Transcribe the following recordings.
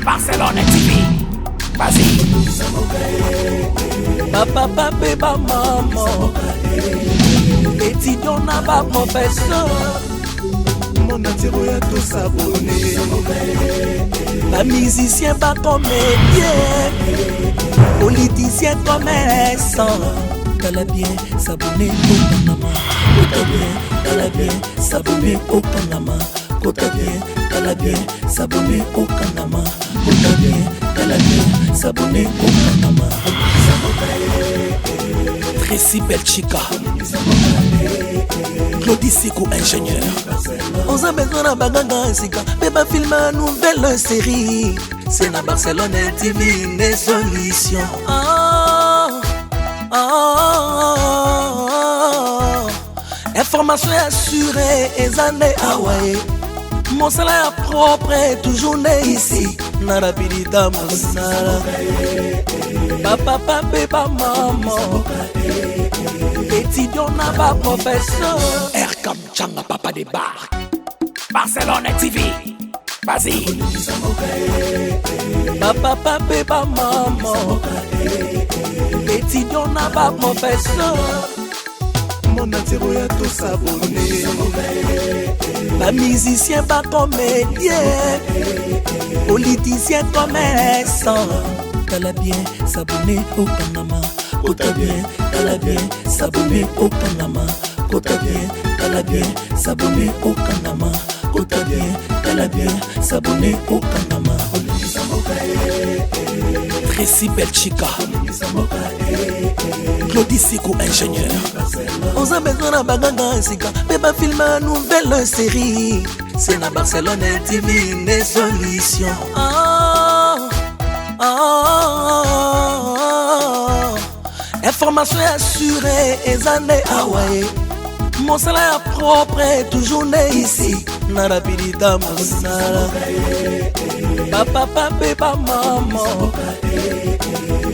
Barcelone TV. Vas-y. Papa, papa, maman. Étudiant n'a pas professeur. Mon attiro ya tout s'abonner. Pas musicien, pas comédien. Politicien, commerçant. T'as bien s'abonner au Panama. T'as bien s'abonner au Panama. T'as bien s'abonner au Panama. T'as bien s'abonner au Panama. Tracy Belchica, Claudie Sikou, ingénieur. On a besoin d'un bagage, mais pas filmer une nouvelle série. C'est la Barcelone TV, une solution. Information assurée, et années Hawaii. Mon salaire propre est toujours né ici. Narapidita Moussala. Papa, papa, maman. Étudiant n'a pas professeur. Erkam Changa, papa des bars. Barcelone TV. Vas-y. Papa, papa, maman. Étudiant n'a pas professeur. Mon attiro ya tout s'abonner. Pas musicien, pas comédien. Politicien, commerçant. T'as bien s'abonner au Panama. T'as bien s'abonner au Panama. T'as bien s'abonner au Panama. T'as bien s'abonner au Panama. Tracy Belchica, Claudie Sikou, ingénieur. On a besoin d'un bagage, mais pas filmer une nouvelle série. C'est la Barcelone TV, une solution. Information assurée, et années Hawaii. Mon salaire propre est toujours né ici. Narapidita Moussala. Papa, papa, maman.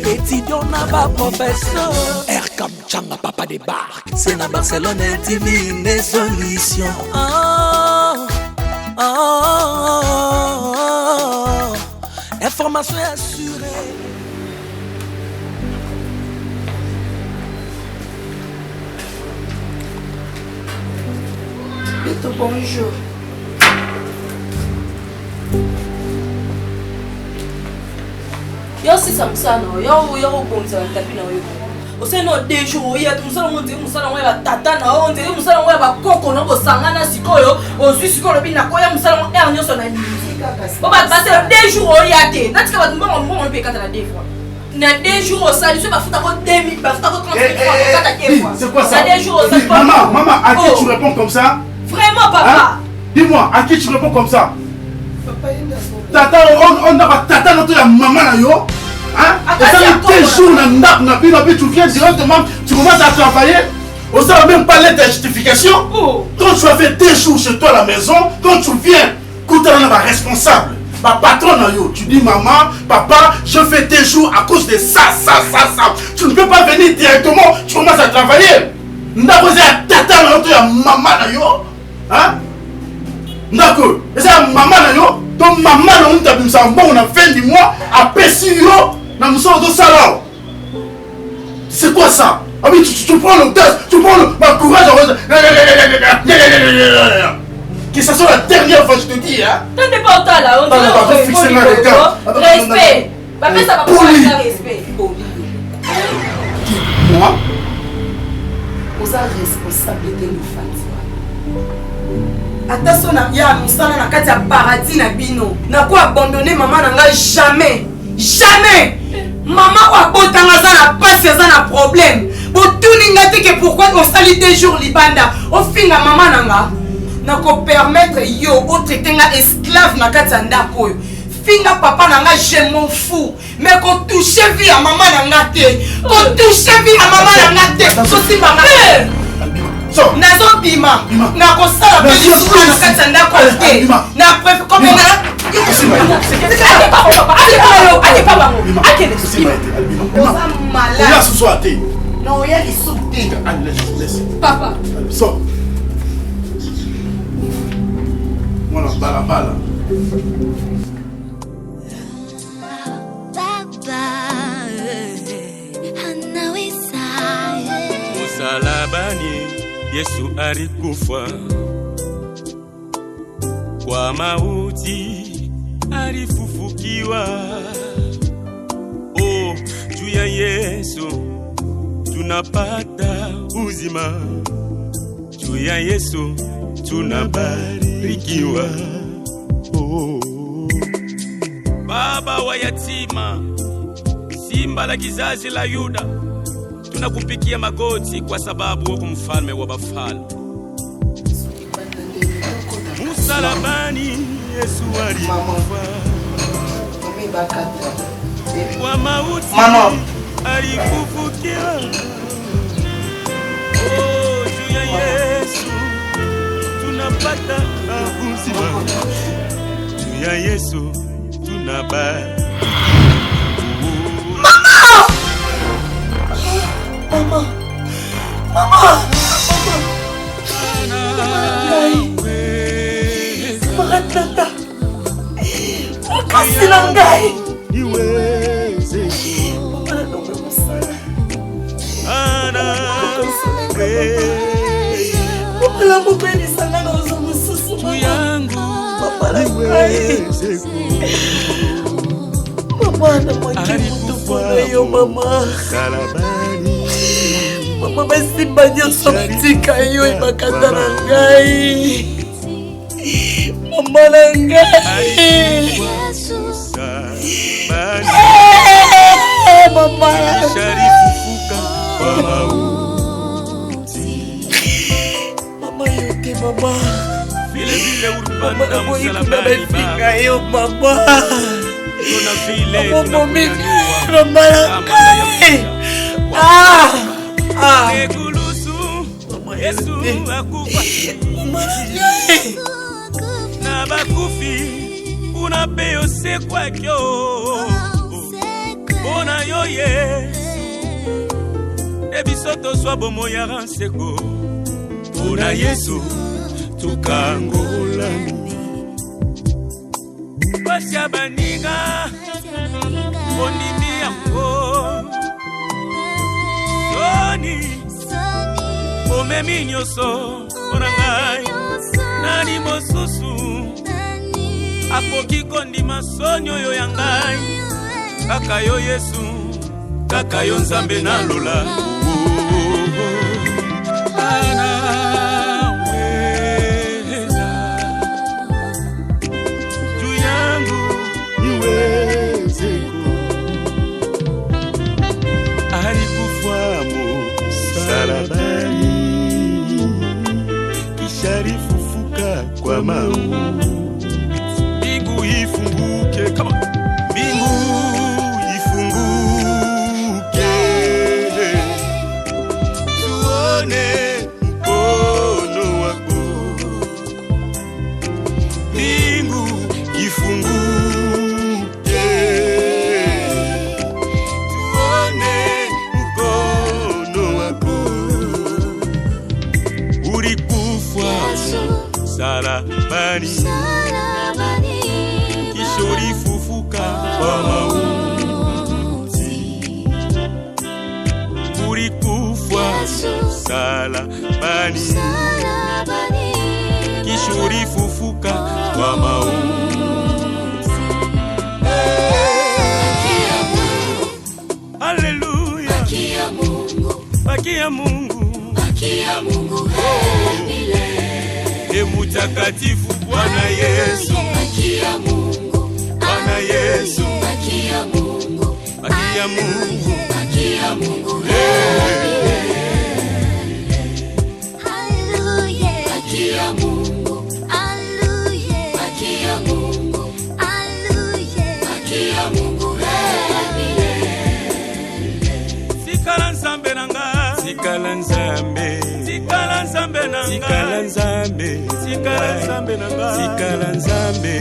Étudiant n'a pas professeur. Erkam Changa, papa des bars. C'est la Barcelone TV, une solution. Information assurée. Bito, bonjour. Yo si samsana, yo bonza tapi na yo. Oseno deux jours ya tumsala monte musala wa tata na on dire musala wa ba koko no bosangana sikoyo, ozwi sikoyo bina koya musala wa ernyo so na musique kasi. Ba passer deux jours ya te. Natika ba mbongo pe kata na deux fois. Na deux jours ça, je vais foutre à 2000, ba foutre à 30 fois. C'est quoi ça? Na deux jours ça. Maman, à qui tu réponds comme ça? Vraiment papa. Hein? Dis-moi, à qui tu réponds comme ça? Papa, tata, on a tata notre maman là yo. Hein? Et ça tes jours tu viens directement, tu commences à travailler. On ne même pas l'aide de justification. Quand tu as fait tes jours chez toi à la maison, quand tu viens, quand tu es responsable, ma patron tu dis maman, papa, je fais tes jours à cause de ça. Tu ne peux pas venir directement, tu commences à travailler. N'a pas tata notre maman là yo. Hein? D'accord. Et ça maman là yo. Donc maman on t'a dit on a fin du mois à Pessi yo. C'est quoi ça? Ah oui, tu prends le test, tu prends le courage. Que ça soit la dernière fois, je te dis. Hein? T'es pas au tas là, on dit respect. Papa, ça va pas faire respect. Moi? Vous êtes responsabilité de Fatima. Attention, ya musana na kati ya paradis na bino. Na ko abandonner maman na nga jamais. Jamais. Maman ou abotanga za na passe za na problème. Botuni ngati que pourquoi on sali des jours libanda. O finga maman nanga. Na ko permettre yo o traiter nga esclave na kati ya ndako yo. Finga papa nanga je m'en fous. Mais qu'on touche vie à maman nanga te. Qu'on touche vie à maman nanga te. Sosi maman. Nazo bima. Na ko sala pe lisuka na kati ya ndako te. Na préfère comme na non, il y a des sous-titres. Papa. Sors. Voilà, bala. Yesu alikufa kwa mauti, alifufukiwa. Oh, juu ya Yesu tunapata uzima, juu ya Yesu tunabarikiwa. Oh, Baba wa yatima, simba la kizazi la Yuda, tunakupikia magoti kwa sababu wako mfalme wa bafalme. Msalabani Yesu alikufa kwa mauti, alifufukiwa. Oh, juu ya Yesu tunapata uzima, juu ya Yesu tunabarikiwa. Mama! Maratata! Makasi na ngai! Mama na nome musala. Mama la mubeli sana na uzo mususu mama. Mama la ngai! Mama na mwaki mutufu na yo mama. Mama basi banyoso mtika yo ibakata na ngai. Mama na ngai. Mama Sharifufuka kwa mauti. Mama yote mama. Vile vile Mama na moi kunabefika yo mama. Kuna vile tunakunyanyua. Mama na ngai. Nekulusu Yesu akufa na bakufi unapeyo se kwakyo bona yo Yesu ebisoto swabo moya ranseko bona Yesu tukangolani basya baninga ondimi yango Soni omemi nyoso orangai nani mosusu akoki kondima soni oyo ya ngai kaka yo Yesu kaka yo Nzambe na lola juu yangu niwezeko alikufa msalabani kisha alifufuka kwa mauti. Mbingu ifunguke, kama mbingu ifunguke, tuone mkono wako. Mbingu ifunguke, tuone mkono wako. Ulikufa msalabani, kisha ulifufuka kwa mauti. Ulikufa msalabani, kisha ulifufuka kwa mauti. Haleluya, haki ya Mungu, e mutakatifu Bwana Yesu, Bwana Yesu, haki ya Mungu, sikala Nzambe nanga, sikala Nzambe, sikala Nzambe nanga, sikala Nzambe, sikala Nzambe nanga, sikala Nzambe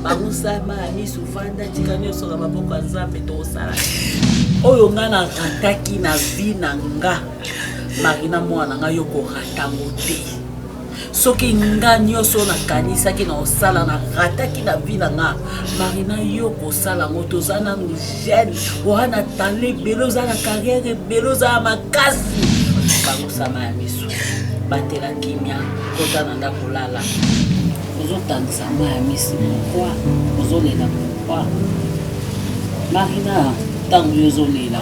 Bagusama ni sufanda tikani osoka maboko Nzambe to sala. Oyo ngana rataki na vi na nga. Marina mwana nga yoko ratango te. soki nga nyonso nakanisaki na osala na rataki na vie na nga Marina yo kosala ngo toza nanu jeune wana tale ebele oza na carrière ebele oza na makasi bangosama ya miso batela kimia kota na ndako lala ozotangisa ma ya misi pourquoi ozolela pourquoi Marina ntango yo ozolela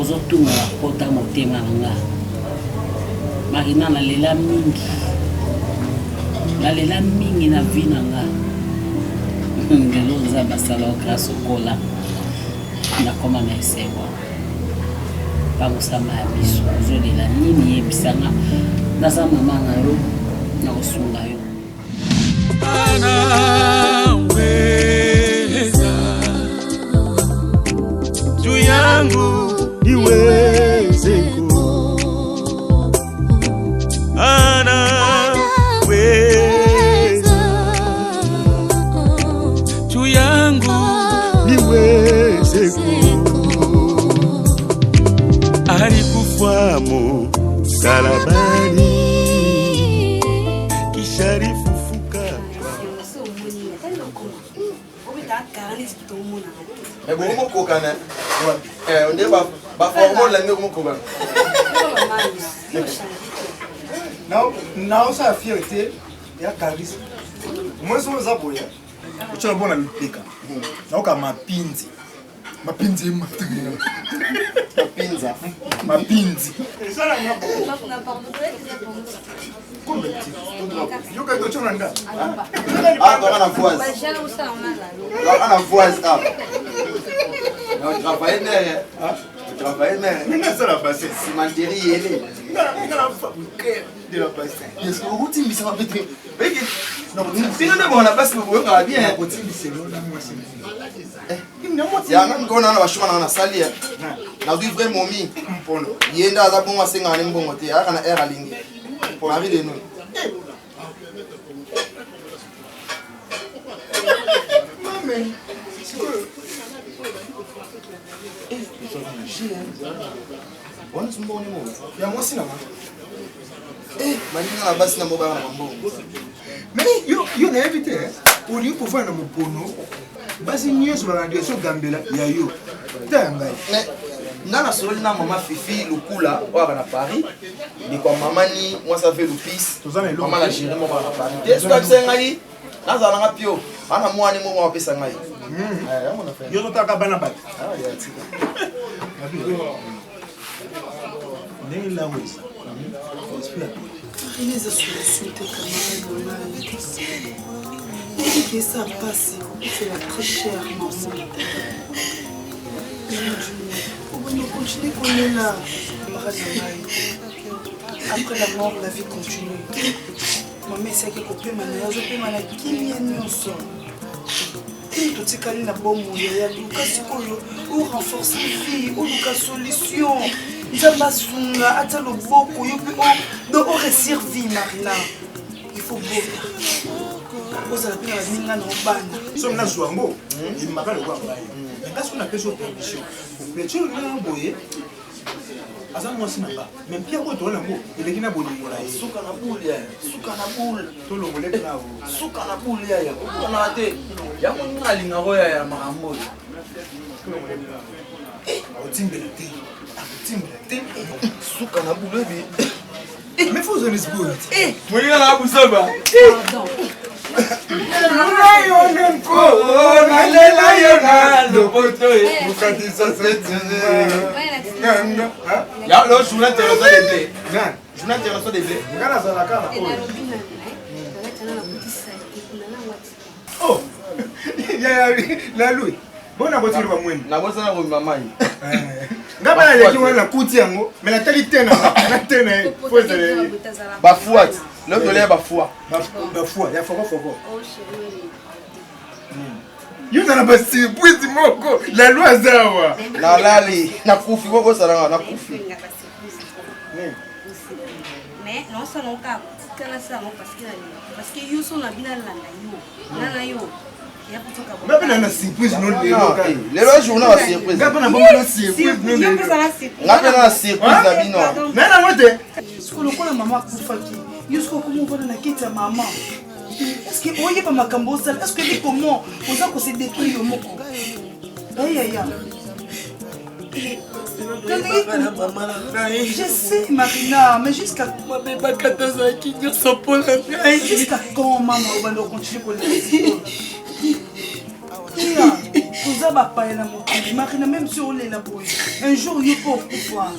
ozotunga kota motema na nga Marina nalela mingi na vie na nga ngelo nzambe asala grâce okola nakoma na esengo bangosama ya biso ozolela nini yebisanga naza mama na yo na kosunga yo anaweza juu yangu niwezeko anaweza juu yangu niwezeko alikufamu salabani kisharifufuka Bongo kokana. On dit ba formo la ngi kokana. Non, ça fierté ya charisme. Moi so za boya. Ucho bona mipika. Na uka mapinzi. Mapinzi matugina. Mapinza. Mapinzi. Sana ngapo. Yo ka to chona nga. Ah, on a voix. On a voix ah. On travaille derrière. On travaille derrière. Nina sala passer. Cimenterie yele. Nina fabriquer de la passer. Est-ce que vous timbez ça va être big? Non, si nous devons la passer vous va bien. Ko timbi selo na moi c'est. Ya ngona na bashuma na salia. Na vivre momi. Mpono. Yenda aza bongo senga ne mbongo te. Aka na air alingi. Mari de nous. Maman. Wana sumboni mo. Ya moi sina ma. Maninga na basi na mboga na mbongo. Mais yo na invité au lieu pour faire na mopono. Basi nyonso ba radio so gambela ya yo. Tanga. Nana solo na mama Fifi Lukula wa na Paris. Ni kwa mama ni moi ça fait le fils. Mama la gérer mo na Paris. Est-ce que tu ngai? Naza na ngapio. Ana mwani mo wa pesa ngai. Yo no taka bana bat. Ah ya tika. Nini la wesa. Il les a sollicité quand même. Et ça passe, c'est la très chère, non, on continue qu'on est là. Après la mort, la vie continue. Maman, c'est que coupé ma mère, je peux m'en aller qui vient nous sommes. Tout ce qu'il y a bon moyen, ou renforcer la vie, ou la solution. Zabasunga, atalo boko, donc on réussir vie Marina. Il faut beau. Vous avez la minga no bana. Somme na zwango, il m'a pas le voir là. Mais parce qu'on a fait sur permission. Mais tu le boye. Azan moi sinanga. Même Pierre ko to na mo, il est na boli mola. Suka na buli ya. Suka na buli. To lo mole na wo. Suka na buli ya. Ona te. Ya ko ngali ngaro ya makambo. Otimbele te. Suka na buli bi. Mais faut zones boye. Moi na busaba. Pardon. Ya lo journée internationale des blés. Journée internationale des blés. Ngana za la kana. Oh. Ya la lui. Bona botiri ba mweni. Na bosa na ko mama yi. Ngaba na leki wana kuti yango, mais na tali tena, na tena. Faut zele. Ba fuat. Le dolé ba fuat. Ba fuat, ya foko. Yo na ba surprise moko, la loi zawa. Na lali, na kufi boko saranga na kufi. Mais non ça non cas kana ça non parce que yo so na bina la yo ya kutoka bon. Ngaba na surprise non de yo ka. Le lo journée wa surprise. Ngaba na bomba na surprise non de. Ngaba na surprise na bino. Na mote. Siko lokola mama akufaki. Jusqu'au comment on va dans quitte maman. Est-ce que on y pas ma cambo ça? Est-ce que dit comment on ça qu'on s'est détruit au moko? Aïe aïe aïe. Je sais Marina, mais jusqu'à jusqu'à quand maman on va continuer pour les Vous avez pas la moto, Marina même si on est là pour un jour il faut pouvoir.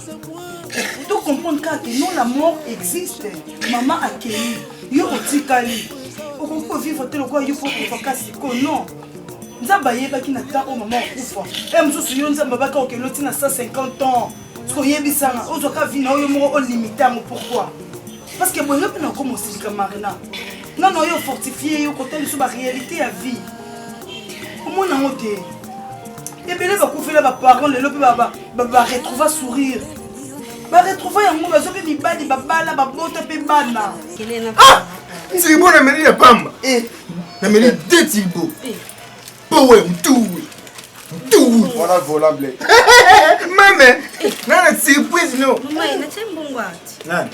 Tu dois comprendre que non la mort existe. Maman a accueilli, yo otikali. On peut vivre tel quoi il faut pouvoir casser non. Nzamba yeba ki na ta o maman okufa. Msusu yo nzamba baka okeloti na 150 ans. Parce que yebisanga ozoka vina oyo moko o limiter mo pourquoi? Parce que bon yo pena comme aussi comme Marina. Non non yo fortifier yo côté sur la réalité à vie. Comment na ngote? Et bien ba kufela ba parents le lope ba retrouver sourire. Ba retrouver yango ba zope mibadi ba bala ba bota pe bana. Ah! C'est bon na meri ya pamba. Na meri detibo. Powe mtuwe. Voilà volable. Mame, nana surprise no. Mama ina tembongo ati. Nani?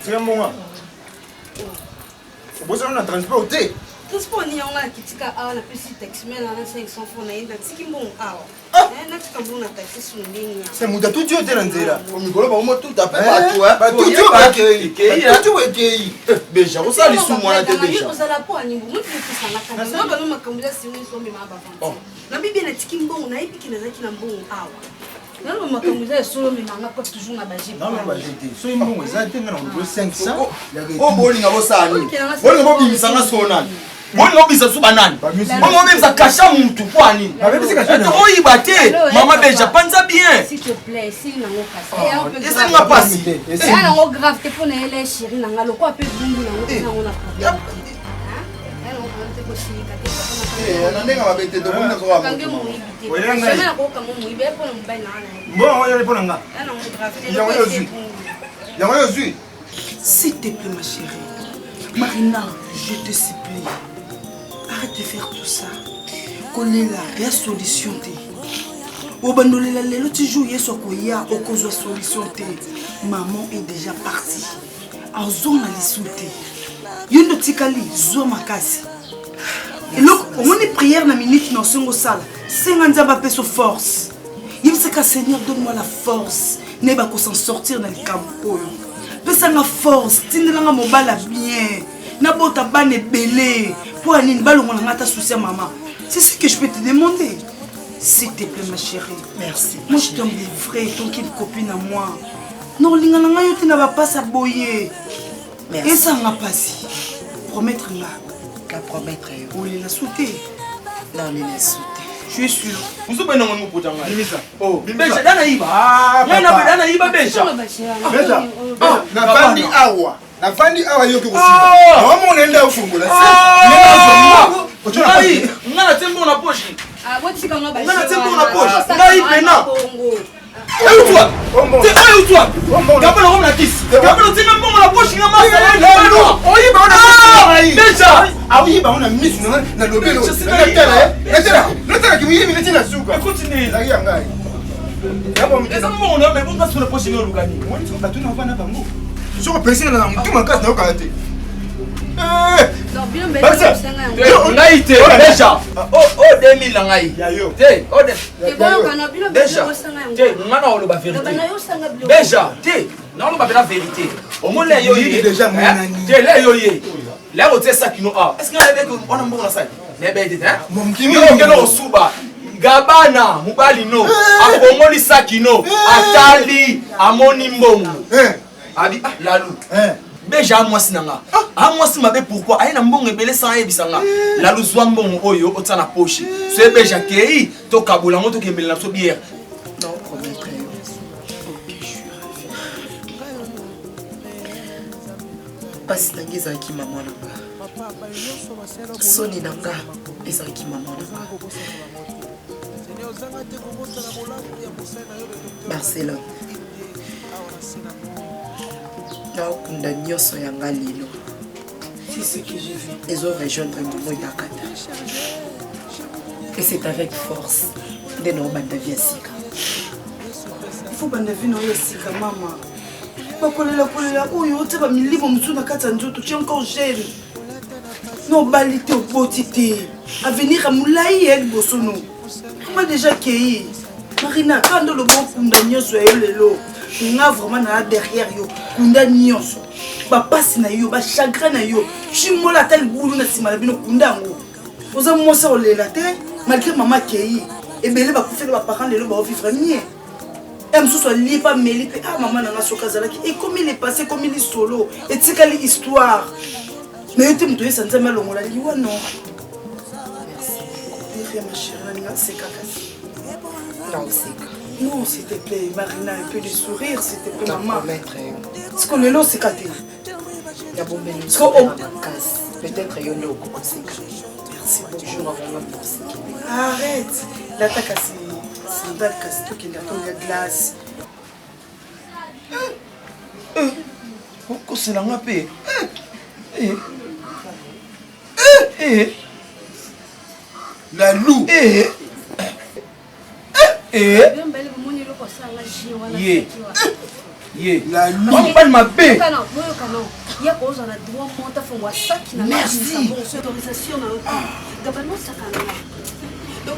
Tembongo. Bosa na transporter. Transport ni yonga kitika awa na pesi taxi mais na 500 francs na ina tiki mbongo awa. Na tika mbongo na taxi sundinga. C'est muda tout Dieu te nzela. Au micro ba mo tout tapé pas toi. Ba tout Dieu ba kei. Tout ekei. Beja ko sali sou moi te beja. Ko sala po ani mutu kusanga kana. Na ba no makambuza simu so mi maba fa. Na bibi na tiki mbongo na ipiki na zaki na mbongo awa. Na ba makambuza solo mi manga ko toujours na baje. Non mais baje te. So mbongo za te ngana ngo 500. O bolinga bo sani. Bolinga bo bimisanga sona. Bolinga bisa su banani. Bongo bisa kasha mtu kwani. Oyiba te. Mama beja panza bien. S'il te plaît, s'il n'a pas passé. Essa nga pasi. Elle a un grave te pour elle chérie nanga loko ape bungu na ngona problème. Na ndenga mabete to mona ko wa. Kange mo ibite. Sema ko kamo mo ibe pour mo baina na. Bon, on y répond nga. Elle a un grave te. Yango yo zui. S'il te plaît ma chérie. Marina, je te supplie. Arrête de faire tout ça. Connais la réelle solution. Obandolela lelo ti jour yeso ko ya okozwa solution te. Maman est déjà partie. Azona lisute. Yondo tikali zo makasi. Et donc on est prière na minute dans songo sala. Senga nzaba peso force. Yebisaka Seigneur donne-moi la force. Neba ko s'en sortir dans le campo. Pesa nga force, tindelanga mobala bien. Na bota bane belé. Pour aller une balle, on a ta souci à maman. C'est ce que je peux te demander. S'il te plaît, ma chérie. Merci. Moi, je t'aime vrai, ton qui est une copine à moi. Non, l'ingana yote n'a pas s'aboyer. Merci. Et ça n'a pas si. Promettre là. La promettre. On l'a sauté. Non, on l'a sauté. Je suis sûr. Vous savez non mon pote nga. Bimisa. Oh, Bimisa. dana iba. Ah, Dana iba beja. Beja. Na bandi awa. Na fandi awa yoki kusiba. Mama unaenda ufungola. Ngai, ngana tembo na poshi. Ah, what you gonna buy? Ngana tembo na poshi. Ngai pena. Ayo toi. C'est ayo toi. Gabo na ngona kisi. Gabo na tembo na poshi ngama sala. Oyiba ona Beja. Oyiba ona misu na lobelo. Nataka kimuyimi netina suka. Continue. Zaki ngai. Gabo mteza. Eza mbongo na mebonga sur la poshi ngolo kani. Wani tu batuna bana bango. Soko pensina na mtuma kasi na okate. Non, bien belle. Ngai te beja. Oh 2000 la ngai. Yayo. Te, oh de. Te ko kana bien Beja. Te, ngana oloba vérité. Beja, te, na oloba la vérité. Au moins là yo Il est déjà monani. Te là yo ye. Là o te sakino a. Est-ce que avec on a mbongo na sai? Ne be dit hein? Mon kimi Yo keno osuba. Gabana mubali no. Akongoli sakino. Atali amoni mbongo. Abi lalu. Beja mwasi nanga. Mwasi mabe pourquoi? Aina mbongo ebele sans ebisanga. Lalu zwa mbongo oyo otana poche. So beja kei to kabola ngo to kembele na so bière. Non, promettre. Ok, je suis ravi. Pasi nanga ezalaki maman nanga. Soni nanga ezalaki maman nanga. Barcelone. Naokunda nyonso yanga lelo. C'est ce que j'ai vu. Ils ont rejoindre Momo Nakata. Et c'est avec force de nos bandes de Viasika. Il faut que je vienne sika maman. bakolela oyo oteba milimo mosusu na kati ya nzoto tu encore jeune nobali te oboti te avenir ya molai ya liboso no oma déjà kei marina kanda oloba okunda nyonso ya yo lelo nga vraiment nala derrière yo kunda nyonso bapasi na yo bachagrin na yo chimola ata libulu na nsima na bino kunda yango oza mwasi olela te malgré mama kei ebele bakufeli baparent lelo baovivre mie mosusu alie mpe ameli mpe mama nanga soki azalaki ekomi le passé ekomi lisolo etikali histoire na yo te moto oyesa nzambe alongola liwa non non s'il te plaît Marina un peu de sourire s'il te plaît maman parce que lelo oseka te peut-être yo nde okokoseka merci beaucoup arrête lata kasi sandal kasi tokenda tonga glace okoselanga mpe la loup la loup pas ma paix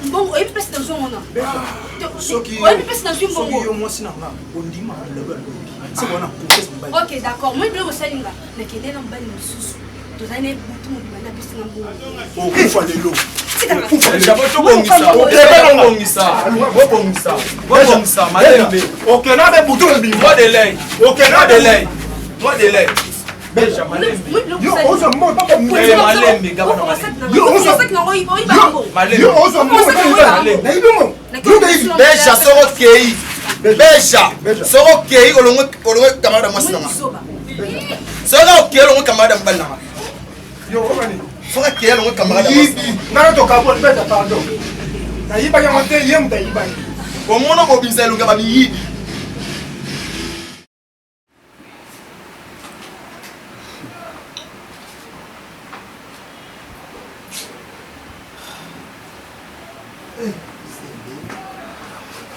Bon, il peut se dans un ok, d'accord. Moi, je vais vous dire mais qui est dans le bain sous. Vous allez tout Beja soro kei Beja soro kei olongo kamada mwasi nanga soro kei olongo kamada mbana yo omani soro kei olongo kamada mwasi nana to kabo beta pardon na yiba ya mate yem da yiba omona ko binza elonga ba miyibi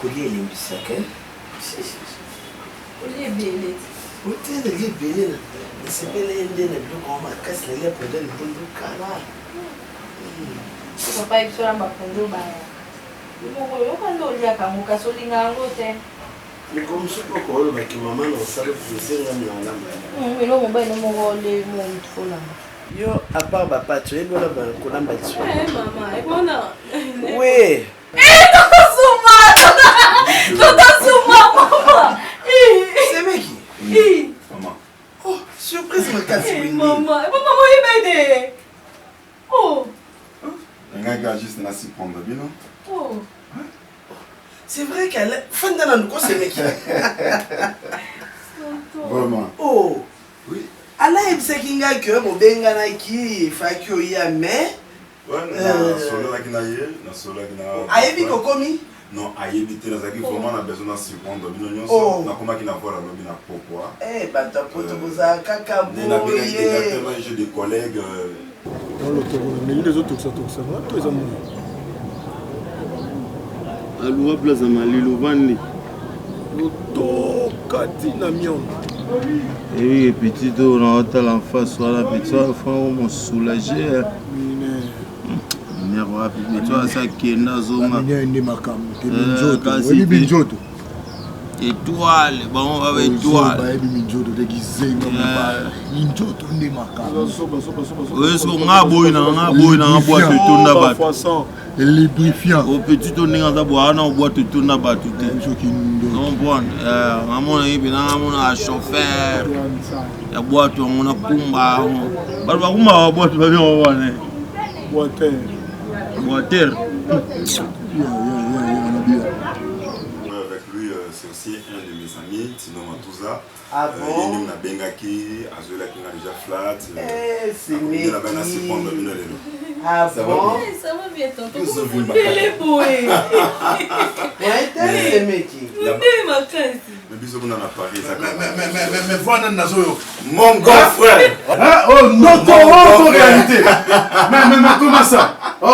Collier les sacs. Collier belé. Hôtel les belé. C'est belé les deux comme à casse les pour donner le bon cara. Papa il sera ma pondo ba. Mo yo kando lia ka mo ka solinga ngote. Mais comme ce que quoi le qui maman on savait pour c'est ngam na ngam. Mais lo mo ba no mo le mo fola. Yo à part papa tu es là ba ko namba tu. Maman, et bona. Oui. Maman. C'est mec qui? Maman. Oh, surprise me casse. Maman, maman il m'aide. Oh. Un gars juste n'a si prendre bien non? Oh. C'est vrai qu'elle fan dans nous c'est mec. Vraiment. Oh. Oui. Ala ebse kinga que mo benga na ki fa ki oya mais ouais, na solo la kinaye, na solo la kinaye. Ayebi kokomi? Non, ayebi te na zaki vraiment na besoin de surprendre bino nyonso. Na koma ki na voir lobi na pourquoi. Eh bata poto boza kaka boye. Na benga exactement j'ai des collègues dans l'autre mais les autres ça toi ils ont Alua plaza malilo vandi. Loto katina mion. Et petit dos on a en face voilà petit enfant on soulagé. Mère mais toi ça qui est nazoma. Ni makam. Ni binjoto. Étoile, bon avec étoile. Ba ebi binjoto de gizenga mba. Binjoto ni makam. Oui, ce qu'on a boy na boîte tout na ba. Lubrifiant. Au petit on nga boire na boîte tout na ba tout. Non bon, maman ibi na mona chauffeur. Ya boîte on a kumba. Ba kumba boîte ba bien wana. Water. Water. avec lui c'est aussi un de mes amis sinon Matouza. Ah bon? Il m'a bengaki, Azola qui m'a déjà flat. C'est il a bien assez prendre le lelo. Ah bon? Ça va bien tonton. Il est beau. Ouais, c'est mec. Il est ma classe. Le bisou qu'on a à Paris ça. Mais voilà nazo. Mon grand frère. Ah oh notre réalité. Mais comment ça? Oh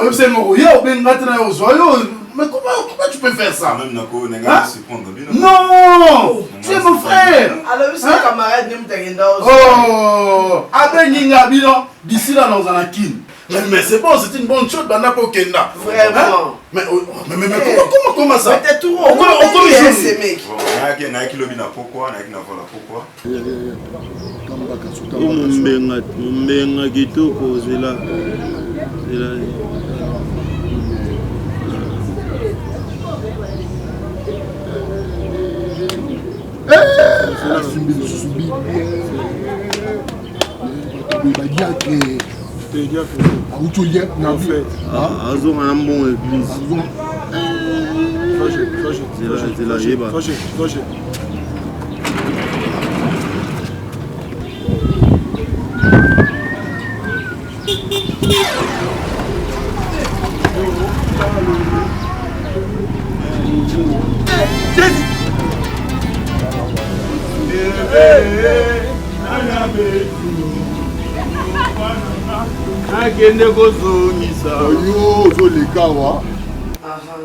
Même si on y a bien gâté dans les oiseaux, mais comment tu peux faire ça? Même Nako, on non, tu es mon frère. Alors, c'est un camarade, nous t'as oh, avec Ninga Bino, d'ici là, dans un kin. Mais c'est bon, c'est une bonne chose, Bana Pokenda. Vraiment. Mais comment ça? Mais t'es tout rond. On est ces mecs. n'a qui lobby n'a pourquoi, n'a qui n'a pas pourquoi. Mbenga kitoko zela. Azonga na mbongo église.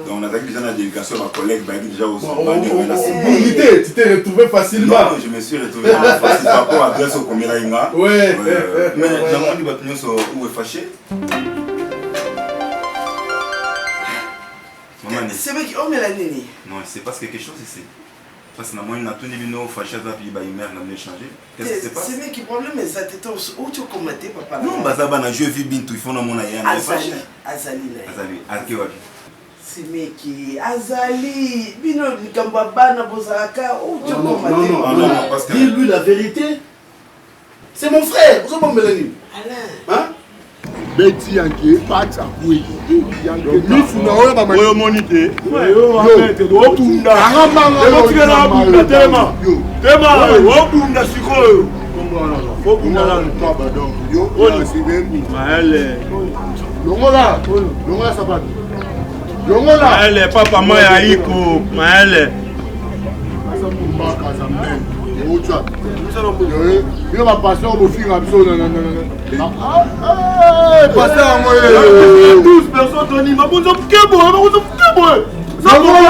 Donc on a déjà la délégation, ma collègue déjà au tu t'es retrouvé facilement. Non, je me suis retrouvé facilement par rapport à l'adresse au Komela Inga. Ouais. Mais j'aimerais dire que nous sommes fâchés. C'est vrai qu'on met la nini. Non, c'est parce que quelque chose ici. Parce que moi, on a tout les vino fâchés, puis il m'a changé. Qu'est-ce qui se passe? C'est vrai que le problème est ça. Où tu commentais, papa? Non, bah ça va, je vis bien tout. Il faut mon aïe. Azali. C'est vrai que Azali. Bino, Kambaba, Nabozaka. Où tu commentais? Non, parce que. Dis-lui la vérité. C'est mon frère. Vous avez Mélanie. Alain. Hein? Betty Yanké, Pat Akoué. Oyo monite. Yo, Obunda. Obunda tellement. Tellement, Obunda sikoyo. Obunda là, yo, c'est même. Maele. Longola sapato. Longola. Maele, papa Maya iko. Maele. Il va passer au fil à l'absolu. Passer à moi. 12 personnes, Tony. Ma bonne homme, Kebo. Ma bonne homme, Kebo. Ça bombe.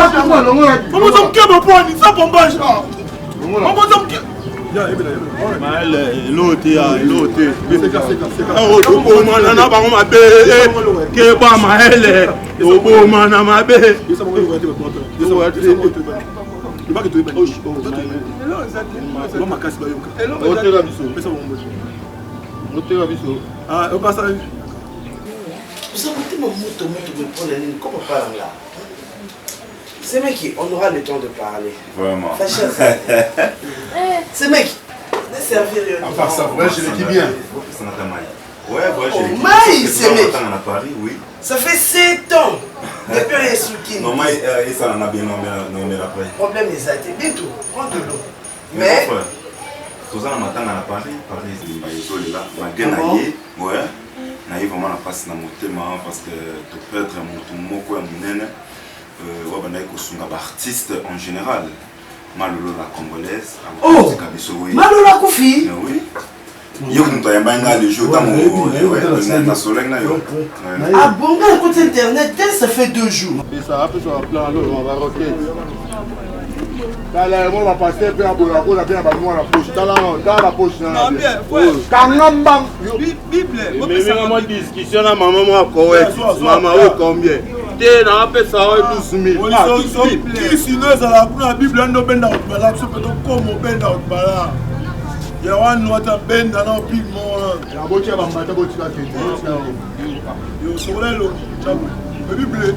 Ma bonne homme, Kebo, pour un ça bombage. Ma bonne homme, Kebo. L'autre. C'est clair. Oh, tu peux m'en avoir ma belle. Kebo, ma elle. Tu peux m'en avoir ma belle. Il va que tu es bien. Ah, au passage. Vous avez mon moto pour la ligne. Comment parler là? C'est mec, on aura le temps de parler. Vraiment. C'est mec, laissez servir. À part ça, ouais, je le dis bien. Ouais, je le dis. Maï, c'est mec. À Paris, oui. Ça fait 7 ans. Depuis les soutiens. Non, Maï, ça en a bien nommé après. Le problème est ça, bientôt. Prends de l'eau. Mais. Tout ça, on attend à Paris. Paris, c'est là. Malgré Naïe, ouais. Naïe, vraiment, on passe dans mon thème parce que tu peux être mon mot, mon nène. Artiste en général. Malolo la congolaise. Oh! Malolo la Koufi? Oui. Yo nous t'as bien le jeu dans mon soleil là yo. Ah bon, ben écoute internet, ça fait 2 jours. Et ça après sur le plan alors on va rocker. Là on va passer bien à Bolako, on a bien à la poche. Dans la poche là. Non bien, ouais. Kangamba. Bible. Mais vraiment discussion là maman moi correct. Maman combien? T'es dans la ça 12 000. Qui sinon ça la Bible on benda au bala, ça peut comme benda au bala. Il y a un autre benda dans Bible moi. La boîte va m'attendre boîte là qui. Yo soleil lo, chabu. Bible.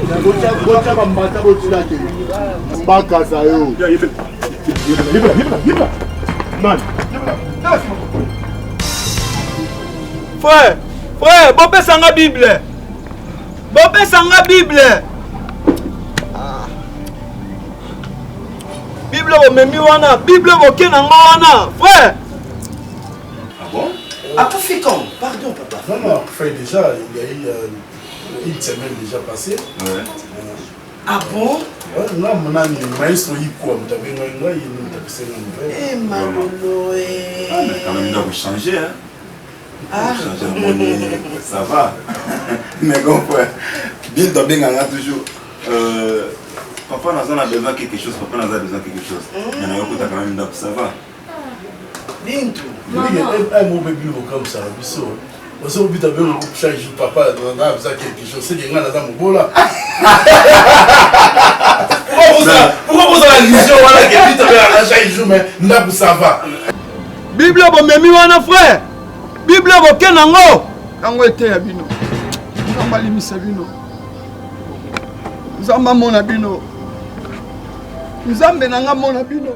La boîte va m'attendre boîte là qui. Mbaka ça yo. Libre. Man. Frère, bopé sanga Bible. Bible au memi wana, Bible au kenanga wana, frère. Ah bon? À tout fait quand? Pardon papa. Non, frère, déjà, il y a eu une semaine déjà passée. Ouais. Ah bon? Non, mon ami, maestro Yiko, tu as bien il nous a passé une nouvelle. Eh Malolo, mais quand même, il doit changer, hein. Ça va. Mais comprends. Bien tombé toujours. Papa n'a pas besoin de quelque chose. Papa n'a pas besoin de quelque chose. Mais on a quand même d'ab. Ça va. Bintou. Un mot bébé comme ça. On s'est oublié de changer papa. On a besoin de quelque chose. C'est des gens dans mon beau là. Pourquoi vous avez la vision voilà que vite avec chaque jour mais ndabu ça va. Bible bo memi wana frère. Bible bo kenango. Nango ete ya bino. Nzamba limisa bino. Nzamba mona bino. Nzambe nanga mona bino.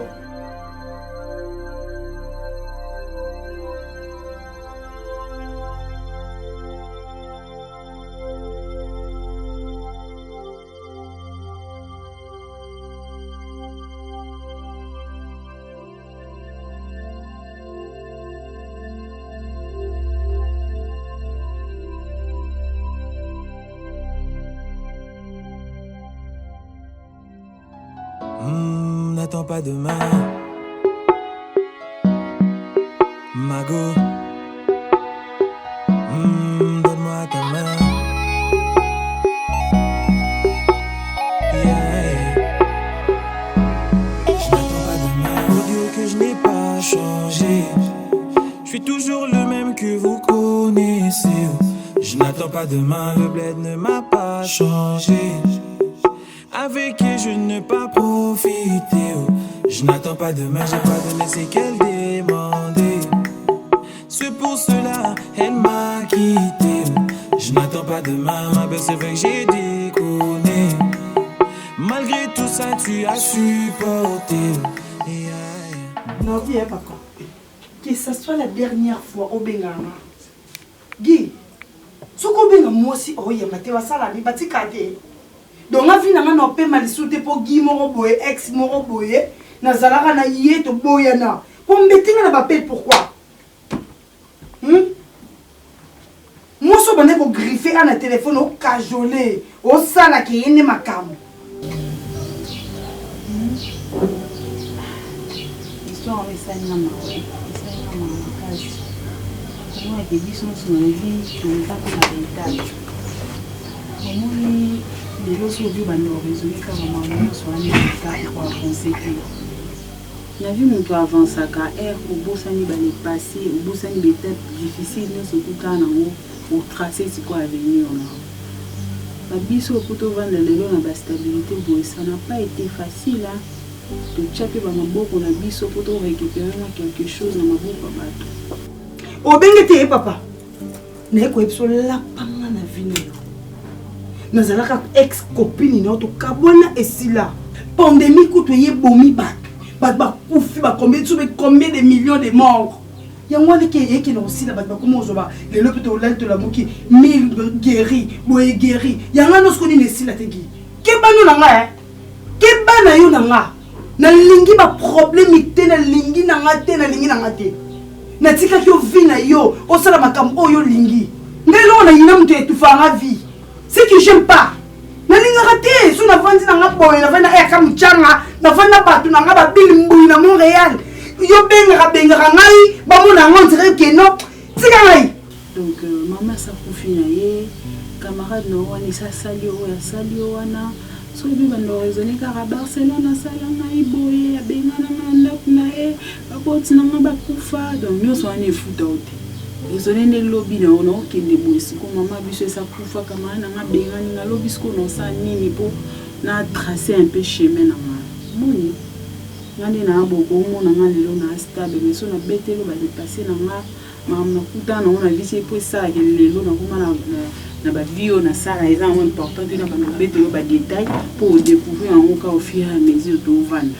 N'attends pas demain, Mago. Donne-moi ta main. Yeah. Je n'attends pas demain. Pour dire que je n'ai pas changé. Je suis toujours le même que vous connaissez. Je n'attends pas demain. Le bled ne m'a pas changé. Avec qui je n'ai pas profité. Je n'attends pas demain, j'ai pas donné ce qu'elle demandait. C'est pour cela elle m'a quitté. Je n'attends pas demain, ma belle, c'est vrai que j'ai déconné. Malgré tout ça, tu as supporté. Non, viens pas quoi. Que ce soit la dernière fois au Bengama. Guy, ce qu'on benga moi aussi, oh y'a maté wa sala ni bati kade. Donc la vie n'a pas pu mal sauter pour Guy Moroboye, ex Moroboye, na zalaka na yé to boyana. Pour m'bêter na bapel pourquoi? Moi so bane ko griffer à na téléphone au cajolé, au sala ki yene makamo. Histoire avec ça na mawe, ça na mawe kazi. Moi que dit son vie, on va pas la véritable. Moi les gens sont venus à raisonner car maman soit allée pour avancer. On a vu mon toit avancer car air au beau sani va les passer, au beau sani d'étapes difficiles, nous surtout quand on au tracé c'est quoi l'avenir là. La biso pour te vendre les gens la stabilité, ça n'a pas été facile là. De chaque fois on a biso pour te récupérer quelque chose dans ma bouche bateau. Au bengete papa. N'est quoi la panga na vie. Nous avons ex copine notre kabona et si là pandémie coûte bomi bat koufi combien de millions de morts yango qui non aussi là comment on va les l'hôpital de la moki 1000 guéris boye guéri yango nous connait ici là tegi ke banu nanga ke bana yo nanga na lingi ba problème te na lingi nanga te na lingi nanga te na tika yo vina yo o sala makambo yo lingi ngelo na yina mtu etufanga vie. C'est que j'aime pas. Je n'ai pas raté. Si on a vendu dans la boîte, on a vendu à Kamchanga, on a vendu à Batou, on a vendu à Montréal. Yo benga ngai, ba mo na ngondire ke no. Tikai. Donc maman ça confina ye, camarade no wani sa salio wana. So bi bando raisonner car à Barcelone sala ngai boye, benga na ndako na e, ba boti na ba kufa. Donc nous soani futa ote. Raisonner ne lobby na ono kende boye siko maman biso sa kufa kama na nga benga na lobby siko no sa nini po na tracer un peu chemin na nga. Moni. Ngande na boko mo na nga lelo na stable mais so na betelo ba dépasser na nga maman kuta na ona visi po sa ke lelo na kuma na ba vie na sala eza important na ba betelo ba détail pour découvrir en cas au fur et à mesure de vendre.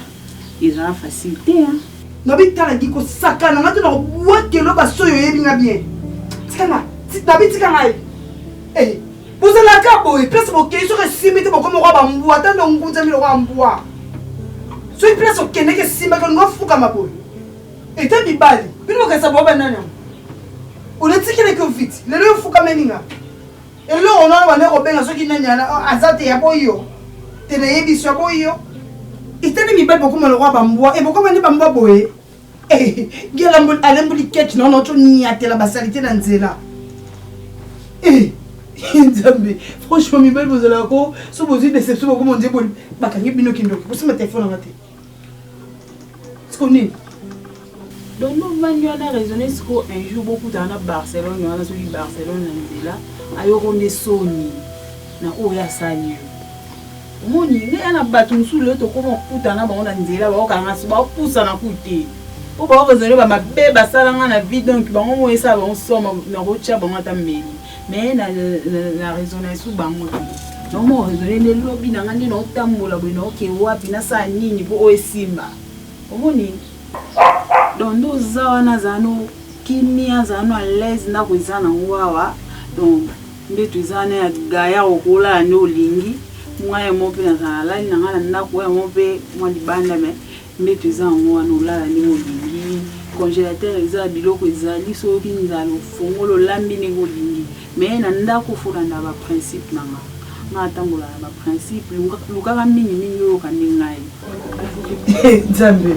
Eza facilité hein. Nabi tala giko sakana ngatu na boite lo ba soyo yebinga bien. Tikana, nabi tikana. Eh, vous allez ka boy, place mo ke so resimite mo comme roi ba mbu atando ngunza mi lo wa mbwa. So i place o kene ke simba ko ngofuka maboy. Eta bibali, bino ka sa boba nana. On est tikene ko vite. Le lo fuka meninga. Et là on a wale robenga so ki nanya azate ya boyo. Tene yebi so boyo. Itani mi belle beaucoup le roi bamboa et beaucoup mani bamboa boé ngela alembuli ketch non non ni atela basalite na nzela nzambe franchement mi belle vous allez ko so bozi déception ko mon dieu boli bakangi bino kindoki ko sima téléphone ngate skoni donc nous venons à raisonner ce qu'un jour beaucoup dans Barcelone on a celui Barcelone nzela ayoko ne soni na oya sani moni ne ana batu nsule to ko kuta na bango na nzela ba ka ngasi ba pusa na kuti o ba raisonner ba mabe ba salanga na vie donc bango mo esa ba on soma na rocha bango ta meli mais la raisonner sous bango donc mo raisonner ne lobi na ngani na otambola bino ke wapi na sa nini po oesimba omoni donc nous zawana zano kimia zano à l'aise na kwizana wawa donc ndetu zana ya gaya okola no lingi mwaye mope na zala na ngana ndako ya mope mwa libanda me ndetu zana wana olala ni olingi congélateur eza biloko ezali soki nzalo fongolo lambi ni olingi mais na ndako fula na ba principe nanga ngatambola na ba principe lukaka mingi mingi yo kanengai nzambe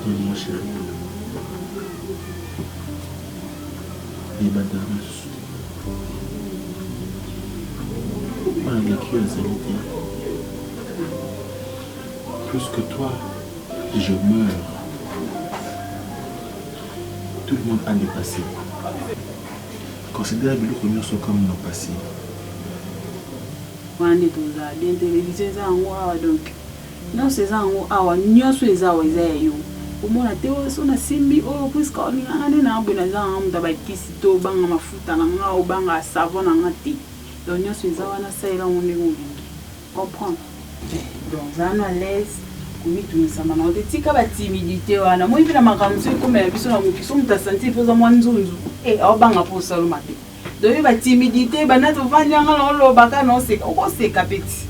Mon chéri, les badames, plus que toi, je meurs. Tout le monde a des passés. Considère le premier comme nos passés. Donc, non, c'est ça, umona teo sona simbi o puisque on ngane na bona za amda ba kisito banga mafuta na nga o banga savon na ngati donc nyoso zawana saila on ngi comprendre donc zana l'aise kumi tunisama na otetika ba timidité wana mo ibina makamso comme ya biso na mokiso muta sentir poza mwanzunzu o banga po salo mate donc ba timidité bana to vanya ngalo lo baka no seka o seka petit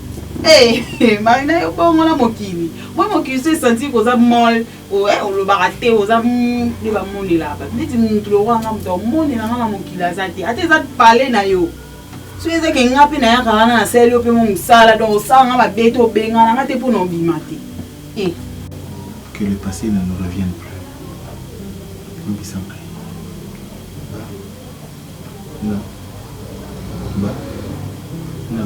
marina yo bongo na mokili moi mokili se senti ko za mol o lo barate o za ni ba moni la ba niti muntu lo wanga mto moni na ngana mokili azati ate za parler na yo so eze ke ngapi na ya kana na sel yo pe mo musala donc sanga ba beto benga na ngate po no bimate que le passé ne nous revienne plus. Oui, ça me non. Bah. Non.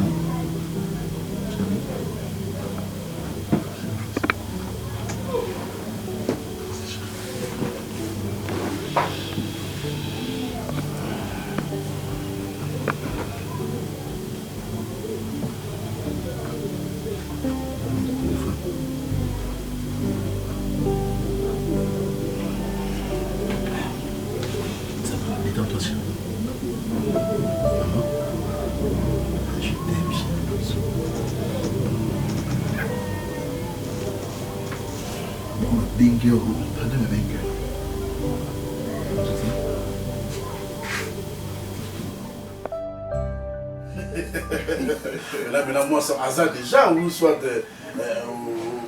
Là, maintenant, moi, ça hasard déjà, ou soit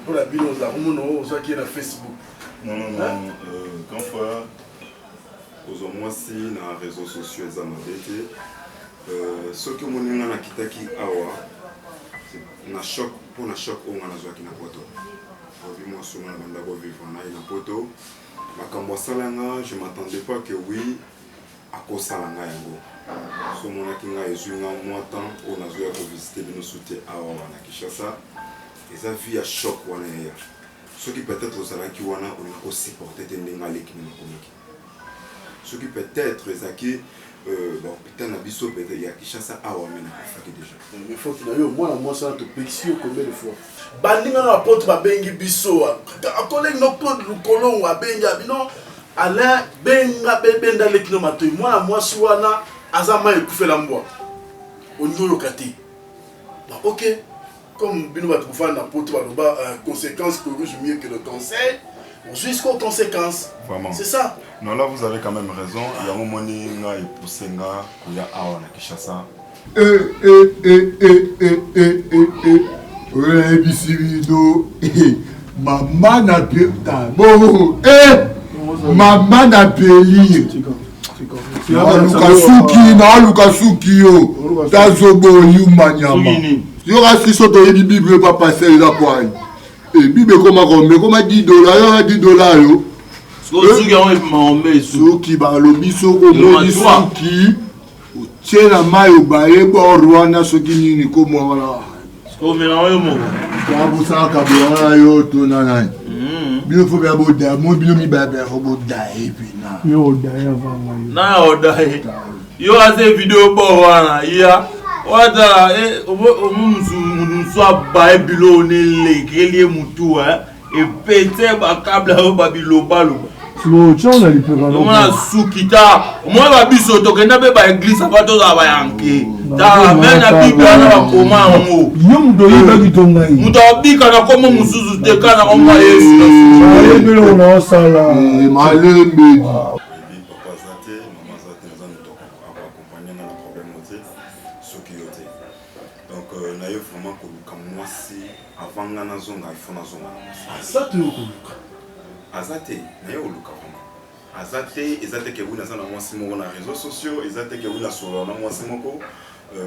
pour la bino, ou soit qui est dans Facebook. Non, non, non. Quand fois, aux moins si dans les réseaux sociaux, ils ont été. Ce que mon nom a kitaki awa, na choc pour na choc on a joué qui na poto. Aujourd'hui moi sur la bande d'abord vivre na ina poto. Makambo salanga, je m'attendais pas que oui à cause salanga yango. So mon akinga ezunga moi temps on a joué pour visiter nos soutiens awa na Kinshasa. Et ça vie à choc wana ya. Ce qui peut-être aux salaki wana on a aussi supporté tendenga l'équipe na komiki. Ce qui peut-être ezaki bon, putain, la biso peut-être il y a Kinshasa à Ouamena déjà. Il faut qu'il y ait au moins ça te pexio combien de fois. Bandinga na porte ba bengi biso. A collègue no Claude Lukolo wa benga bino ala benga benda le kino mato. Moi suana azama ekufela mbwa. Onyo lokati. Bah OK. Comme bino ba tukufana na porte ba conséquences que rouge mieux que le cancer. Jusqu'aux conséquences. Vraiment. C'est ça. Non, là vous avez quand même raison. Il y a un moment où il y a Poussenga, il y a Awa na Kinshasa. Maman n'a pas. Bon, maman n'a pas lié. Lukasuki yo. Tazobo yumanyama. Yo rasi soto yedi Bible pas passer la poigne. Et Bible comment 10 dollars, 10 dollars yo. Soki on met soki ba lobi soko moni soki. Tiens mayo baye bo Rwanda soki nini komo wala. Ko mena yo mo. Kwa busa ka bo yo to nanai. Bilo fo ba boda, mo bilo mi ba ba fo boda e puis na. Yo da ya va yo. Na oda e. Yo ase video bo wana ya. Wada omusu baye bilo ne lekelie mutu e pete ba kabla o babilo balo. Lo chona li pe kana. Mona sukita. Moi ba biso to kenda be ba église ba to za ba yanke. Ta mena Bible na ba koma ngo. Yum do yiba gitonga yi. Muto bika na komo musuzu te kana omba Yesu. Aye bilo na sala. Malembe. Azate, naye oluka vraiment. Azate, ezate que vous n'avez pas moi moko na réseaux sociaux, ezate que vous na solo na moi moko.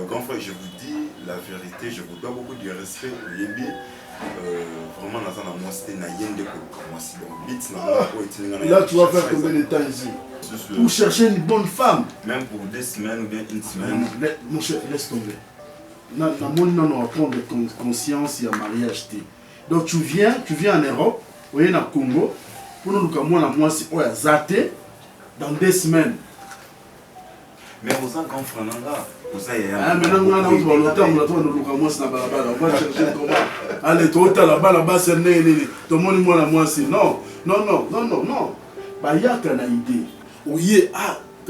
Grand frère, je vous dis la vérité, je vous dois beaucoup de respect. Yebi, vraiment na zana moi c'était na yende koluka moi si bon bit na. Là tu vas faire combien de temps ici? Pour chercher une bonne femme. Même pour 2 semaines ou bien une semaine. Mon cher, laisse tomber. Na mon non on prendre conscience il y a mariage té. Donc tu viens en Europe, ou en Congo. Pour nous, moi, si on a zaté dans 2 semaines. Mais vous avez un frère là. Vous avez un allez, toi, là-bas, c'est né. Tout le monde, moi, c'est non. Bah, il y a une idée. Oui,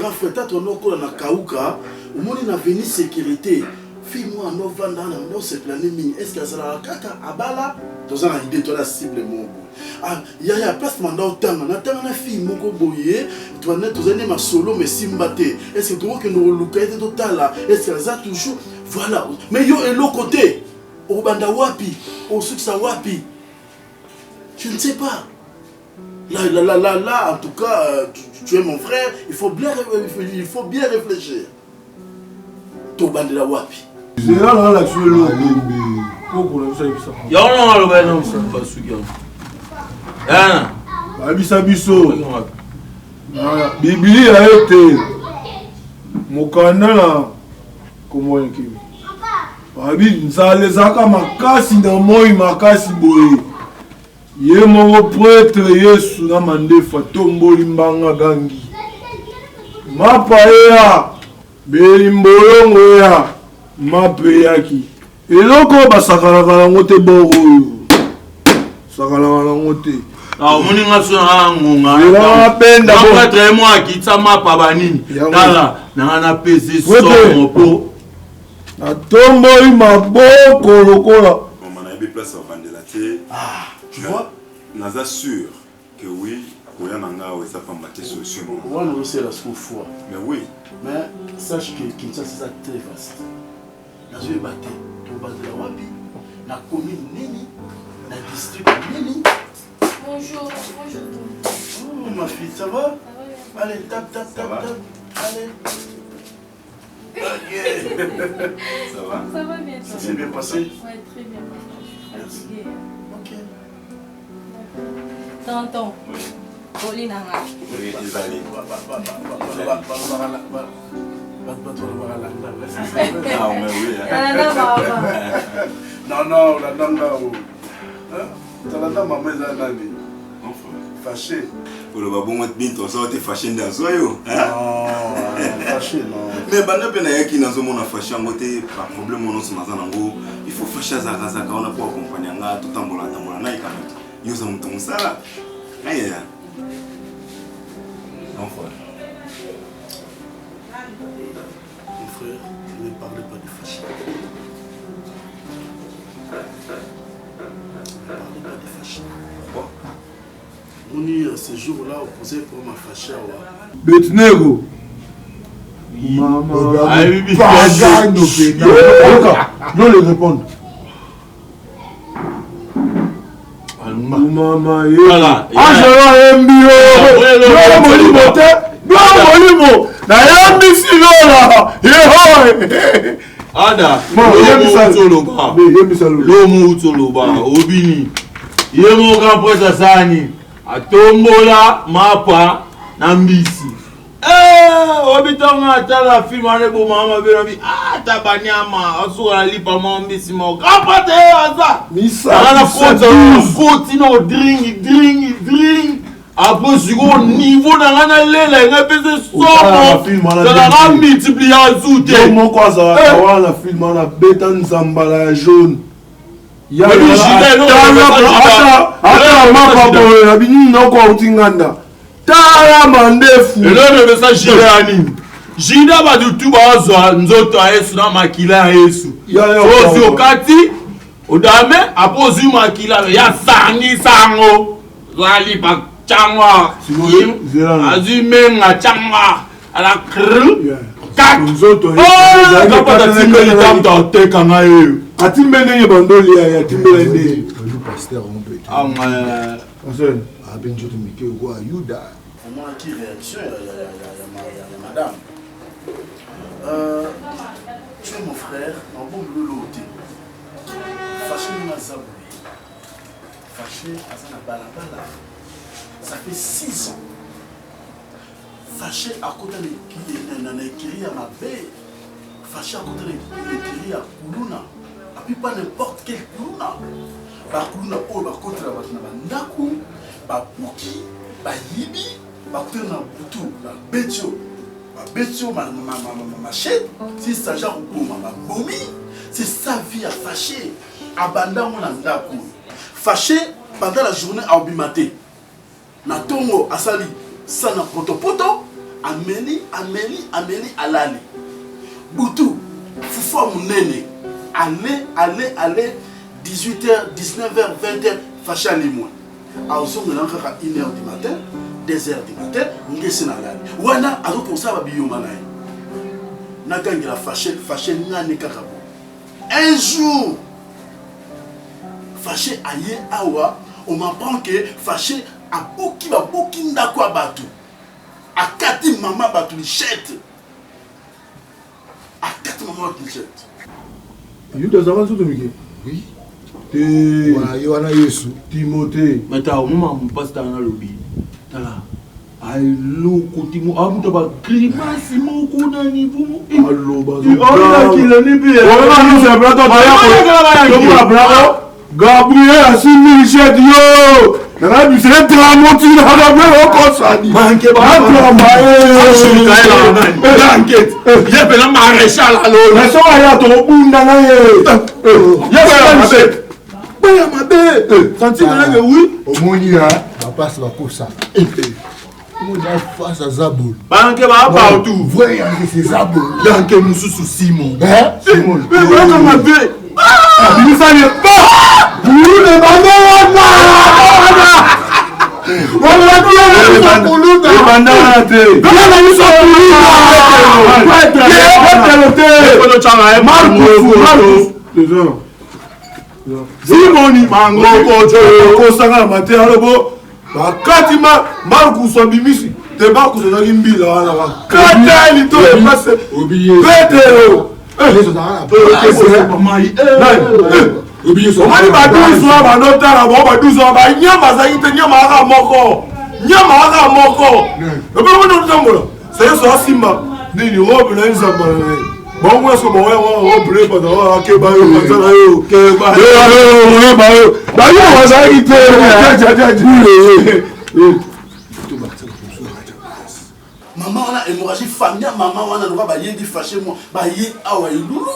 quand frère, tu as un Kauka, au monde, il a venu sécurité. Fille-moi, on va dans ce planning. Est-ce que ça va caca à bala? Tu as une idée, tu as la cible, mon il y a place mandat autant na fille moko boye tu vas net ma solo mais simbate est-ce que tu vois que nous localité totale est-ce que ça toujours voilà mais yo et l'autre côté au banda wapi au suksa wapi je ne sais pas là en tout cas tu es mon frère il faut bien réfléchir to banda wapi c'est là la tu es l'autre ya on le va non ça pas suga babisa biso biblia ete mokanda na komoya kimi babi nzala ezalaka makasi na moi makasi boye ye moko prêtre yesu na mandefa tomboli mbanga gangi mapa eya belimbolongo eya mapa eyaki eloko basakalaka nango te boro oyo sakalaka nango te moni nga so na ngonga penda bo très moi qui ça m'a pas banini tala na pesi somo po na tombo maboko lokola on a eu place à vendre la thé. Tu vois naza sûr que oui koya nanga ou ça pas maté solution on va aussi la fois mais oui mais sache que Kinshasa c'est très vaste na je battre to battre wapi na commune nini na district nini. Bonjour. Oh, ma fille, ça va? Allez, tape. Allez. Ok. Ça va? Ça va bien. Ça s'est bien passé? Ouais, très bien. Merci. Ok. Tonton. Oui. Pauline Nanga. Oui, désolé. Ah, mais oui. Non, la nanga. Talanda maman est là. Fâché. Pour le babou, moi, tu es fâché dans Zoyo. Fâché, non. Mais banda pena yaki na zomo na fâché en côté par problème on se maza nango. Il faut fâcher za on a pour accompagner nga tout tambola na ikana. Yo za mutongo sala. Aïe. Non frère. Mon frère, ne parlez pas de fâché. Pourquoi? On y ce jour-là opposé pour ma fâché. Betnego. Maman. Non, le répondre. Mama, Voilà. Angela Mbio. Yo molimo te. Yo molimo. Na ya misi lola. Yo. Ada. Yebisa lomu utoloba obini. Yemo kamposa sani. Atombola mapa na mbisi. Obitonga tala film ane bo mama berobi tabanyama asura lipa mbisi mo kapate aza misa ana koti no drink après sur niveau na ngana lela ngapese somo tala ga multiplier azute mo kwa za wala film na beta nzambala ya jaune ya ata mapa boye abini noko utinganda tala mandefu elone besa jirani jida badutu bazwa nzoto ya Yesu na makila ya Yesu ozi okati odame apozi makila ya sangi sango zali pa changwa azimenga changwa ala kru kak nzoto ya kapata timbeli tamta teka ngayo atimbele ye bandoli ya timbele de le pasteur on peut abenjo to mike kwa Yuda. Comment qui réaction ya madame tu es mon frère en bon boulot fâché na zabou fâché azana balabala ça fait 6 ans fâché à côté de l'écrit à ma baie fâché à côté de l'écrit à Kuluna et puis pas n'importe quel Kuluna ba Kuluna oh ba côté la bandaku ba puki ba yibi ba côté na butu ba betio ma chèque si ça genre pour ma bomi c'est sa vie à fâcher abandon mon ndaku fâché pendant la journée à obimate na tongo asali sana poto ameli alali butu fufa munene aller 18h 19h 20h fâché à limoi a osonga na kaka 1h du matin 2h du matin ngesi na lali wana azo penser ba biyoma na na gangela fâché ngani kaka bo un jour fâché aye awa on m'apprend que fâché a boki ndako abatu akati mama batu lichette akati mama batu lichette Yuda zama tout mike oui te Yohana Yesu Timothée meta o mama mpasta na lobi tala allo kotimo amuta ba grimace moko na niveau allo ba on kila ni bi on nous c'est bravo bravo Gabriel asini lichette yo na bi c'est tramoti na Gabriel ko sani manke ba enquête ye pela maréchal allo na so ya to bunda na ye Baya mabe santi na nge oui omoni ya ba passe ba kosa Comment face à Zabul? Banque va partout. Voyez c'est Zabul. Banque Moussou Simon. Simon. Mais voilà comme ma vie. Il ça n'est pas. Vous ne Simoni mango kosanga mate alobo bakatima Marcus Abimisi te Marcus ozaki mbila wana bakata lito epase Petero omani baduzwa banotala bao baduzwa banyama azaki te nyama aka moko epemonotambola sayeso asimba nini robe na nzamba na ye bongo esko baoble pata akeba yo bazala yo keba yo bayo bazalaki te maman wana hémorragie famille maman wana loka bayebi fâché moi baye awa ilulu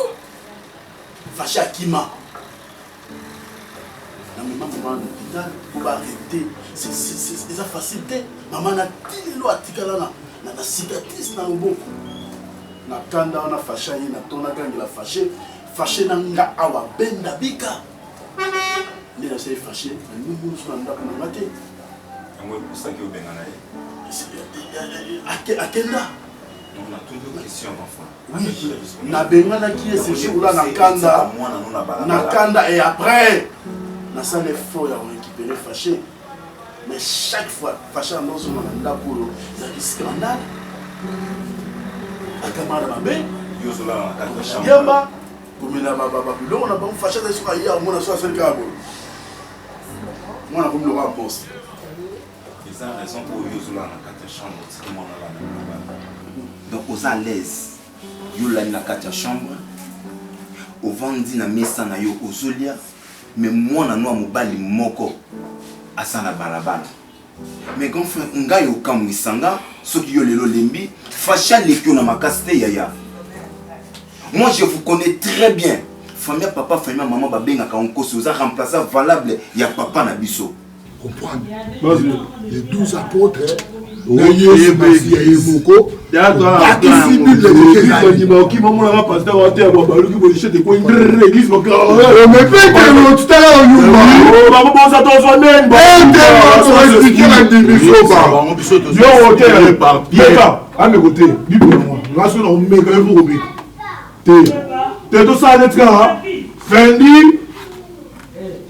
fâché akima na maman na hôpital pour arrêter c'est ça facilité maman na tililo atikala na cicatrice na loboko na kanda wana fâché ye na tona kangela fâché na nga awa benda bika nde na sai fâché na numu so na ndako na mate yango osaki obengana ye akenda nabenganaki ye ce jour là na kanda et après nasala effort ya récupérer récupérer fâché. Mais chaque fois, fâché dans son mandat pour il y a des scandales. À Kamara Mabé, Yamba, comme il a Babylone, on a pas fâché de ce qu'il y a, on a soit fait Cabo. Moi, on a comme le roi boss. Ils ont raison pour Yozola dans la chambre, c'est comment on a la donc, aux à l'aise, Yola dans la chambre, au vendi na mesa na yo ozolia, mais moi, na noa mobali moko, à sa la balabala. Mais quand on a yo kamwisanga, ceux qui yo lelo lembi, facha lekyo na makaste yaya. Moi, je vous connais très bien. Famille papa, famille maman, babenga ka onko, c'est un remplaçant valable, il y a papa na biso. Comprendre. Les 12 apôtres, l'église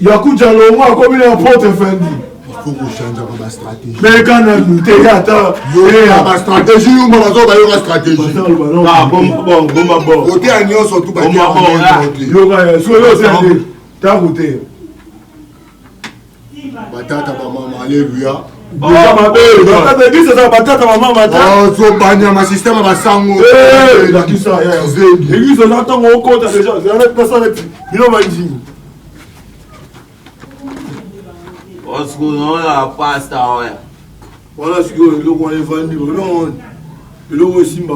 Yakuja Longo a commis un porte Fendi. Il faut qu'on change ma stratégie. Mais quand on a été attends, ma stratégie ou ma stratégie. Ah bon. Côté agneau surtout pas. T'as goûté. Batata maman, alléluia. Batata maman, oh, so banya ma système va sango. La qui ça, l'église on attend on compte déjà, c'est personne il va dire. What's going on, pastor? Voilà ce que le roi est vendu. Non, le roi est Simba.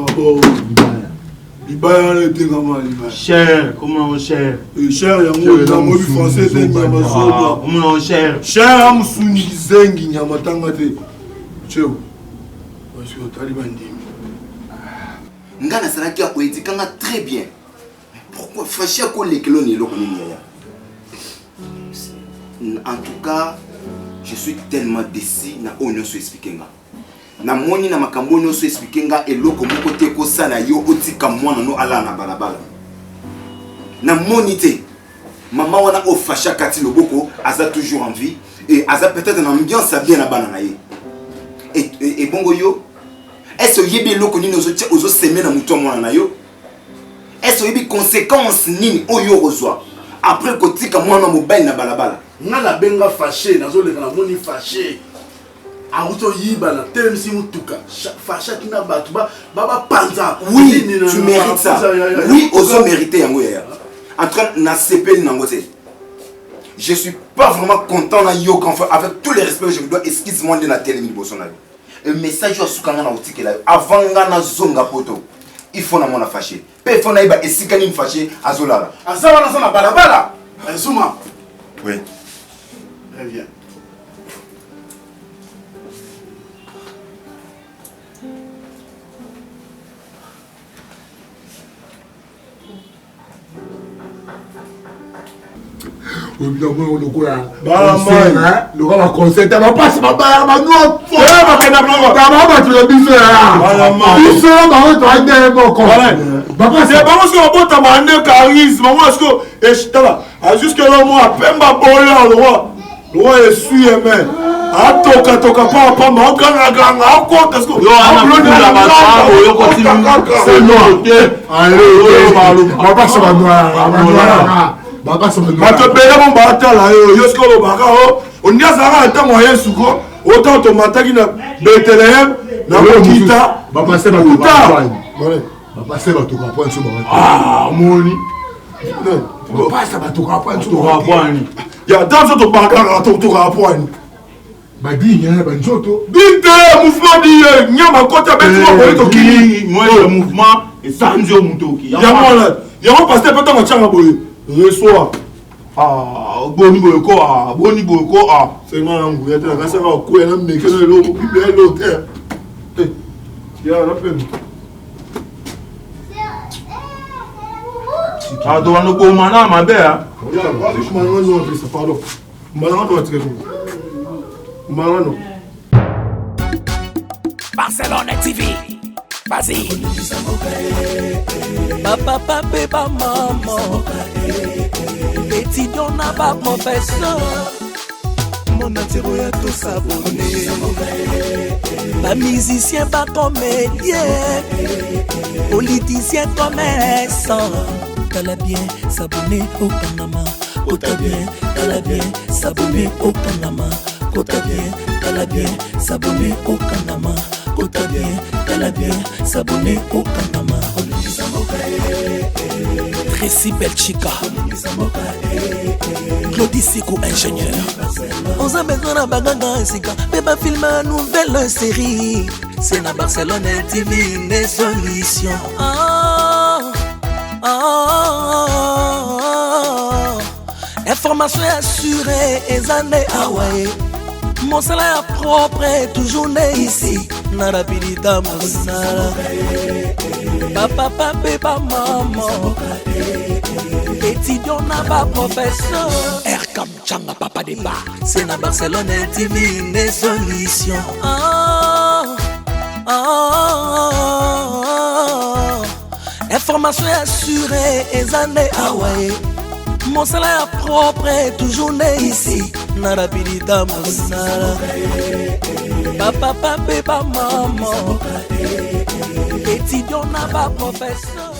Il va y aller comment cher, comment cher? Cher, il y a un mot français, c'est comment cher? Cher, am souni zengi nyama tangate. Cheo. Parce que Taliban dit. Ngana saraki a poétique très bien. Pourquoi fâcher ko lekeloni lokoni yaya? En tout cas, je suis tellement déçu na onyo so expliquenga. Na moni na makambo onyo so expliquenga eloko moko te ko sana yo otika mwana no ala na balabala. Na moni te. Maman wana o fasha kati loboko aza toujours en vie et aza peut-être en ambiance bien na bana na ye. Et bongo yo est-ce que yebi eloko nini ozo semer na muto mwana na yo? Est-ce que yebi conséquences nini oyo ozwa après kotika mwana mobile na balabala? Nga la benga fâché, nazo le kana moni fâché. Auto yiba na temsi mutuka. Fâché kina batu baba panza. Oui, tu mérites ça. Oui, ozo mériter yango ya. En train na sepeli nango te. Je suis pas vraiment content na yo quand avec tous les respects que je vous dois, excuse-moi de na télémi boso na yo. Un message yo sukanga na otikela yo. Avant nga na zonga poto. Il faut na mona fâché. Pe faut na iba esikani fâché azolala. Azawa na sana balabala. Azuma. Oui. Reviens. Le gars va concerter, va passer ma barre, ma noix. Le roi est su et même. Atoka toka papa maganga ganga akota sko. Yo ana la basa yo continue. C'est non. Allez, papa ça va noir. Papa ça va noir. Bato pele mon batala yo sko lo baka o. Onia zara ata moyen suko. Autant to mataki na Bethlehem na Kokita. Papa ça va noir. Papa ça va tout comprendre sur moi. Ah moni. Papa ça va tout comprendre sur moi. Ya danzo to baka to comprendre. Badi nyama banjoto. Bite mouvement di nyama kota betu ko to kini. Moi le mouvement et sanjo mutoki. Ya moi ya moi pasteur peut en changa boye. Reçoit. Ah boni boye ko c'est moi ngu ya tena kasa ko ko na meke na lo bible lo terre. Ya la peine. Ah do ando ko mana ma be ah. Ya ba je m'en non ça pardon. Mana to atike ko. Marano. Barcelone TV. Vas-y. Papa, papa, maman. Étudiant n'a pas professeur. mona tiro ya tosabone bamusicien bacomédien politicien commerçant tala bien s'abonner au Panama kota bien tala bien s'abonner au Panama kota bien tala bien s'abonner au Panama kota bien tala bien s'abonner au Panama Tracy Belchica Claudie Siko ingénieur on a besoin d'un baganga esika mais ba film une nouvelle série c'est na Barcelone TV une solution information assurée et années awaye mon salaire propre toujours né ici na rapidité mosala papa papa maman étudiant na ba professeur Erkam Changa papa débat c'est na Barcelone TV une solution information assurée et années awaye mon salaire propre toujours né ici na rapidité mosala papa papa maman étudiant na ba professeur